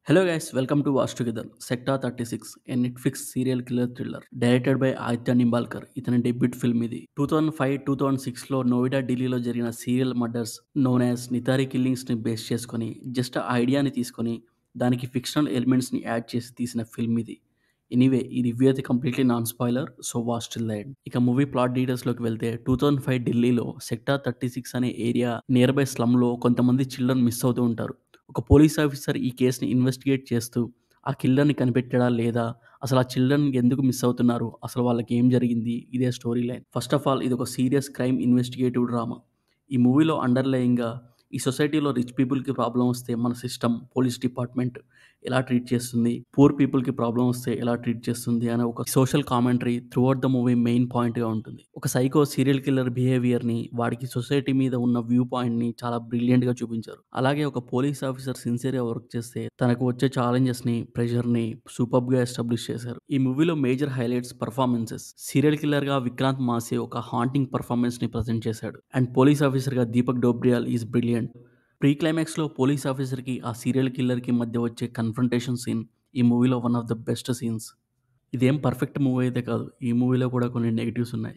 Hello guys, welcome to Watch Together. Sector 36, a Netflix serial killer thriller. Directed by Aditya Nimbalkar. ఇతని debut film ఇది. 2005-2006లో నోయిడా ఢిల్లీలో జరిగిన serial murders known as Nithari కిల్లింగ్స్ని base చేసుకొని just ఆ ఐడియాని తీసుకొని దానికి ఫిక్షనల్ ఎలిమెంట్స్ని యాడ్ చేసి తీసిన ఫిల్మ్ ఇది. ఎనీవే ఈ రివ్యూ అయితే completely non spoiler, so watch till the end. ఇక మూవీ ప్లాట్ డీటెయిల్స్లోకి వెళ్తే 2005 ఢిల్లీలో సెక్టార్ 36 అనే ఏరియా నియర్ బై స్లమ్లో కొంతమంది చిల్డ్రన్ మిస్ అవుతూ ఉంటారు. ఒక పోలీస్ ఆఫీసర్ ఈ కేసుని ఇన్వెస్టిగేట్ చేస్తూ ఆ కిల్లర్‌ని కనిపెట్టాడా లేదా? అసలు ఆ చిల్డ్రన్ ఎందుకు మిస్ అవుతున్నారు? అసలు వాళ్ళకి ఏం జరిగింది? ఇదే story line. First of all ఇదొక సీరియస్ క్రైమ్ ఇన్వెస్టిగేటివ్ డ్రామా. ఈ మూవీలో అండర్‌లయింగ్‌గా ఈ సొసైటీలో రిచ్ పీపుల్‌కి ప్రాబ్లమ్ వస్తే మన సిస్టమ్, పోలీస్ డిపార్ట్‌మెంట్ ఎలా ట్రీట్ చేస్తుంది? పూర్ పీపుల్‌కి ప్రాబ్లమ్ వస్తే ఎలా ట్రీట్ చేస్తుంది? అనే ఒక social commentary throughout the movie main పాయింట్‌గా ఉంటుంది. ఒక సైకో సీరియల్ కిల్లర్ బిహేవియర్‌ని, వాడికి సొసైటీ మీద ఉన్న వ్యూ పాయింట్‌ని చాలా బ్రిలియంట్‌గా చూపించారు. అలాగే ఒక పోలీస్ ఆఫీసర్ సిన్సియర్‌గా వర్క్ చేస్తే తనకు వచ్చే ఛాలెంజెస్‌ని, ప్రెషర్‌ని సూపర్బ్‌గా ఎస్టాబ్లిష్ చేశారు. ఈ మూవీలో మేజర్ హైలైట్స్ పర్ఫార్మెన్సెస్. సీరియల్ కిల్లర్‌గా విక్రాంత్ మాసే ఒక హాంటింగ్ పర్ఫార్మెన్స్‌ని ప్రెజెంట్ చేశాడు. అండ్ పోలీస్ ఆఫీసర్‌గా Deepak Dobriyal is brilliant. Pre క్లైమాక్స్‌లో పోలీస్ ఆఫీసర్‌కి, ఆ సీరియల్ కిల్లర్‌కి మధ్య వచ్చే కన్ఫ్రంటేషన్ సీన్ ఈ మూవీలో one of the best scenes. ఇదేం పర్ఫెక్ట్ మూవీ అయితే కాదు. ఈ మూవీలో కూడా కొన్ని నెగెటివ్స్ ఉన్నాయి.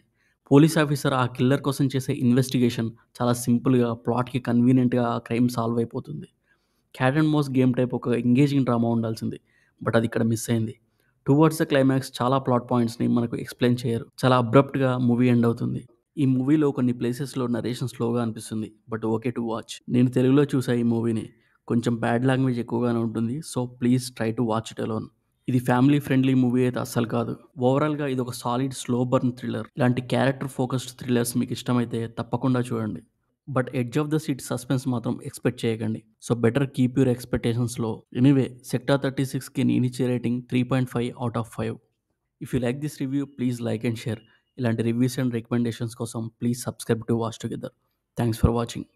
పోలీస్ ఆఫీసర్ ఆ కిల్లర్ కోసం చేసే ఇన్వెస్టిగేషన్ చాలా సింపుల్‌గా, ప్లాట్‌కి కన్వీనియంట్‌గా ఆ క్రైమ్ సాల్వ్ అయిపోతుంది. Cat and mouse game type ఒక ఎంగేజింగ్ డ్రామా ఉండాల్సింది. బట్ అది ఇక్కడ మిస్ అయింది. టువర్డ్స్ ద క్లైమాక్స్ చాలా ప్లాట్ పాయింట్స్‌ని మనకు ఎక్స్‌ప్లెయిన్ చేయరు. చాలా అబ్రప్ట్‌గా మూవీ ఎండ్ అవుతుంది. ఈ మూవీలో కొన్ని ప్లేసెస్‌లో నరేషన్ స్లోగా అనిపిస్తుంది. But okay to watch. నేను తెలుగులో చూసా ఈ మూవీని. కొంచెం బ్యాడ్ లాంగ్వేజ్ ఎక్కువగానే ఉంటుంది. So please try to watch it alone. ఇది ఫ్యామిలీ ఫ్రెండ్లీ మూవీ అయితే అస్సలు కాదు. ఓవరాల్‌గా ఇదొక సాలిడ్ స్లో బర్న్ థ్రిల్లర్. ఇలాంటి క్యారెక్టర్ ఫోకస్డ్ థ్రిల్లర్స్ మీకు ఇష్టమైతే తప్పకుండా చూడండి. But edge of the seat suspense మాత్రం ఎక్స్‌పెక్ట్ చేయకండి. సో బెటర్ కీప్ యూర్ ఎక్స్‌పెక్టేషన్స్‌లో. ఎనీవే సెక్టార్ 36కి నేనిచ్చే rating 3.5 out of 5. If you like this review please like and share. ఇలాంటి రివ్యూస్ అండ్ రికమెండేషన్స్ కోసం please subscribe to watch together. Thanks for watching.